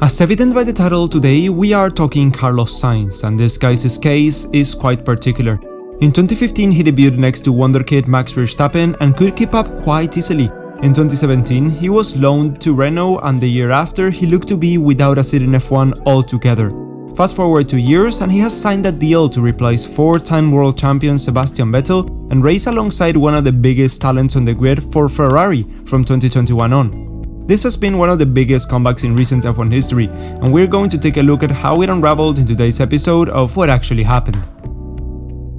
As evident by the title, today we are talking Carlos Sainz, and this guy's case is quite particular. In 2015 he debuted next to wonderkid Max Verstappen and could keep up quite easily. In 2017 he was loaned to Renault, and the year after he looked to be without a seat in F1 altogether. Fast forward 2 years and he has signed a deal to replace 4-time world champion Sebastian Vettel and race alongside one of the biggest talents on the grid for Ferrari from 2021 on. This has been one of the biggest comebacks in recent F1 history, and we're going to take a look at how it unraveled in today's episode of what actually happened.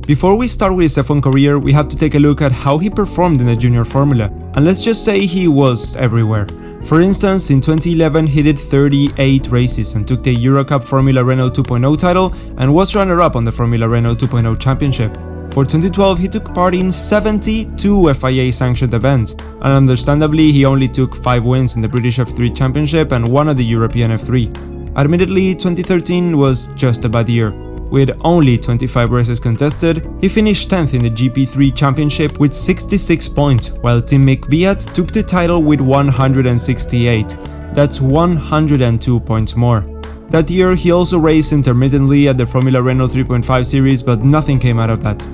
Before we start with his F1 career, we have to take a look at how he performed in the junior formula, and let's just say he was everywhere. For instance, in 2011 he did 38 races and took the Eurocup Formula Renault 2.0 title and was runner-up on the Formula Renault 2.0 championship. For 2012 he took part in 72 FIA-sanctioned events, and understandably he only took 5 wins in the British F3 Championship and 1 at the European F3. Admittedly, 2013 was just a bad year. With only 25 races contested, he finished 10th in the GP3 Championship with 66 points, while Team Kvyat took the title with 168. That's 102 points more. That year he also raced intermittently at the Formula Renault 3.5 series, but nothing came out of that.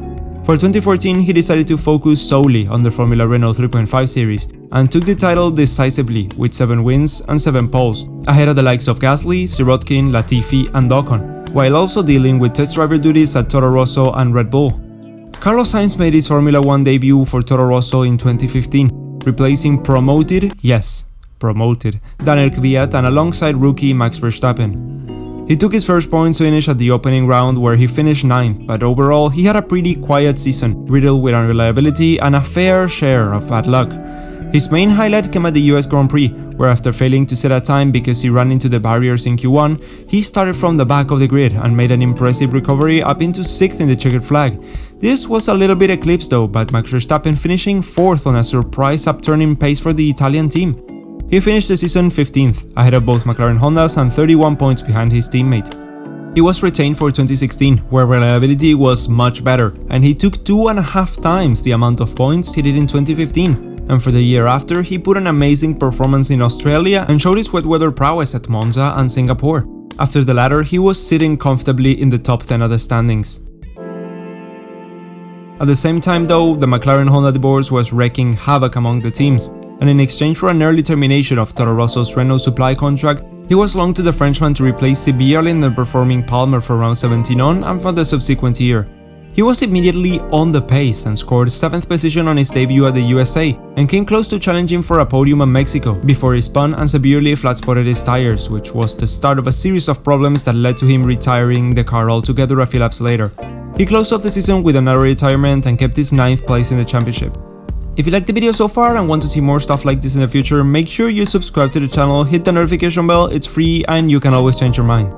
For 2014 he decided to focus solely on the Formula Renault 3.5 series and took the title decisively with 7 wins and 7 poles, ahead of the likes of Gasly, Sirotkin, Latifi and Ocon, while also dealing with test driver duties at Toro Rosso and Red Bull. Carlos Sainz made his Formula 1 debut for Toro Rosso in 2015, replacing promoted Daniel Kvyat and alongside rookie Max Verstappen. He took his first points finish at the opening round where he finished 9th, but overall he had a pretty quiet season, riddled with unreliability and a fair share of bad luck. His main highlight came at the US Grand Prix, where after failing to set a time because he ran into the barriers in Q1, he started from the back of the grid and made an impressive recovery up into 6th in the checkered flag. This was a little bit eclipsed though, by Max Verstappen finishing 4th on a surprise upturning pace for the Italian team. He finished the season 15th, ahead of both McLaren Hondas and 31 points behind his teammate. He was retained for 2016, where reliability was much better, and he took 2.5 times the amount of points he did in 2015. And for the year after, he put an amazing performance in Australia and showed his wet weather prowess at Monza and Singapore. After the latter, he was sitting comfortably in the top 10 of the standings. At the same time though, the McLaren Honda divorce was wreaking havoc among the teams, and in exchange for an early termination of Toro Rosso's Renault supply contract, he was loaned to the Frenchman to replace severely underperforming Palmer for round 17 on and for the subsequent year. He was immediately on the pace and scored 7th position on his debut at the USA and came close to challenging for a podium at Mexico before he spun and severely flat-spotted his tires, which was the start of a series of problems that led to him retiring the car altogether a few laps later. He closed off the season with another retirement and kept his 9th place in the championship. If you liked the video so far and want to see more stuff like this in the future, make sure you subscribe to the channel, hit the notification bell, it's free and you can always change your mind.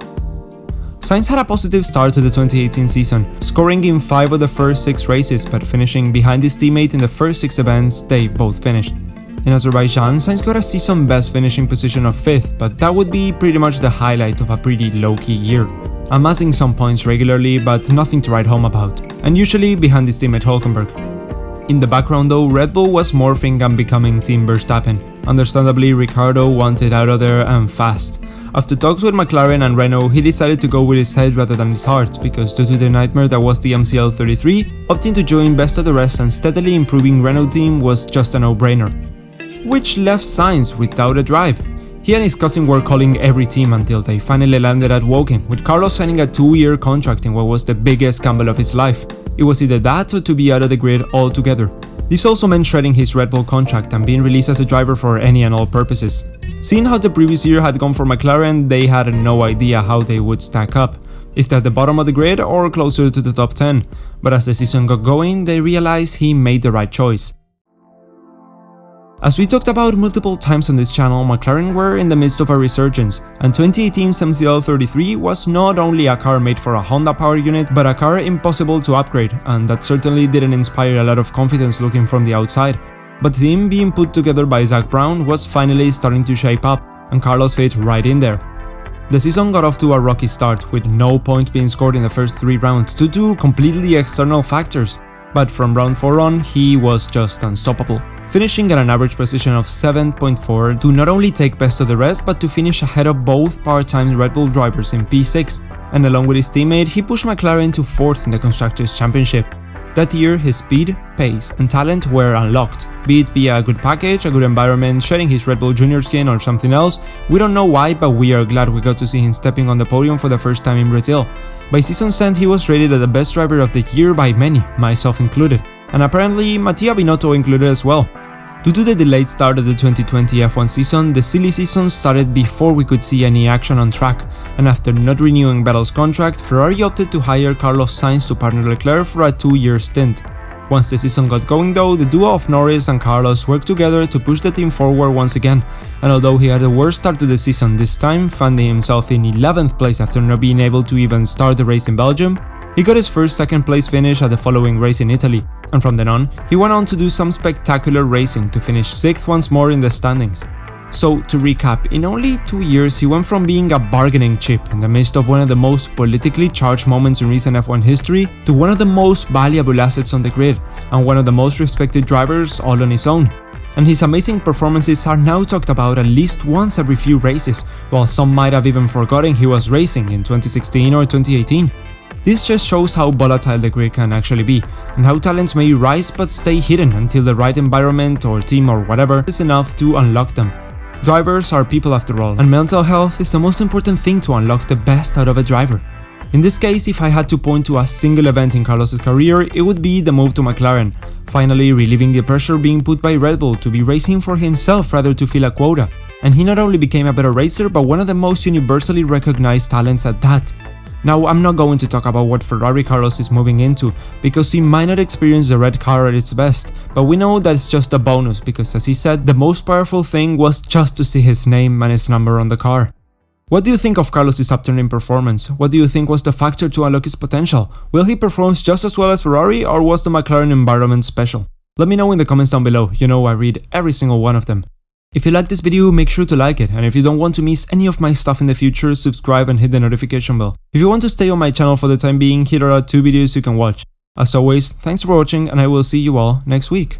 Sainz had a positive start to the 2018 season, scoring in 5 of the first 6 races but finishing behind his teammate in the first 6 events they both finished. In Azerbaijan, Sainz got a season best finishing position of 5th, but that would be pretty much the highlight of a pretty low-key year, amassing some points regularly but nothing to write home about, and usually behind his teammate Hülkenberg. In the background though, Red Bull was morphing and becoming Team Verstappen. Understandably, Ricciardo wanted out of there and fast. After talks with McLaren and Renault, he decided to go with his head rather than his heart, because due to the nightmare that was the MCL33, opting to join best of the rest and steadily improving Renault team was just a no-brainer. Which left Sainz without a drive. He and his cousin were calling every team until they finally landed at Woking, with Carlos signing a 2-year contract in what was the biggest gamble of his life. It was either that or to be out of the grid altogether. This also meant shredding his Red Bull contract and being released as a driver for any and all purposes. Seeing how the previous year had gone for McLaren, they had no idea how they would stack up, if at the bottom of the grid or closer to the top 10, but as the season got going, they realized he made the right choice. As we talked about multiple times on this channel, McLaren were in the midst of a resurgence, and 2018's MCL33 was not only a car made for a Honda power unit, but a car impossible to upgrade, and that certainly didn't inspire a lot of confidence looking from the outside. But the team being put together by Zach Brown was finally starting to shape up, and Carlos fit right in there. The season got off to a rocky start, with no points being scored in the first 3 rounds due to completely external factors, but from round 4 on, he was just unstoppable. finishing at an average position of 7.4 to not only take best of the rest but to finish ahead of both part-time Red Bull drivers in P6, and along with his teammate he pushed McLaren to 4th in the Constructors' Championship. That year his speed, pace and talent were unlocked, be it via a good package, a good environment, sharing his Red Bull Junior skin or something else. We don't know why, but we are glad we got to see him stepping on the podium for the first time in Brazil. By season's end he was rated as the best driver of the year by many, myself included, and apparently Mattia Binotto included as well. Due to the delayed start of the 2020 F1 season, the silly season started before we could see any action on track, and after not renewing Vettel's contract, Ferrari opted to hire Carlos Sainz to partner Leclerc for a 2-year stint. Once the season got going though, the duo of Norris and Carlos worked together to push the team forward once again, and although he had the worst start to the season this time, finding himself in 11th place after not being able to even start the race in Belgium, he got his first second place finish at the following race in Italy, and from then on, he went on to do some spectacular racing to finish 6th once more in the standings. So, to recap, in only 2 years he went from being a bargaining chip in the midst of one of the most politically charged moments in recent F1 history to one of the most valuable assets on the grid, and one of the most respected drivers all on his own. And his amazing performances are now talked about at least once every few races, while some might have even forgotten he was racing in 2016 or 2018. This just shows how volatile the grid can actually be, and how talents may rise but stay hidden until the right environment or team or whatever is enough to unlock them. Drivers are people after all, and mental health is the most important thing to unlock the best out of a driver. In this case, if I had to point to a single event in Carlos's career, it would be the move to McLaren, finally relieving the pressure being put by Red Bull to be racing for himself rather to fill a quota, and he not only became a better racer but one of the most universally recognized talents at that. Now, I'm not going to talk about what Ferrari Carlos is moving into, because he might not experience the red car at its best, but we know that it's just a bonus because, as he said, the most powerful thing was just to see his name and his number on the car. What do you think of Carlos's upturn in performance? What do you think was the factor to unlock his potential? Will he perform just as well as Ferrari, or was the McLaren environment special? Let me know in the comments down below, you know I read every single one of them. If you like this video, make sure to like it, and if you don't want to miss any of my stuff in the future, subscribe and hit the notification bell. If you want to stay on my channel for the time being, here are 2 videos you can watch. As always, thanks for watching, and I will see you all next week.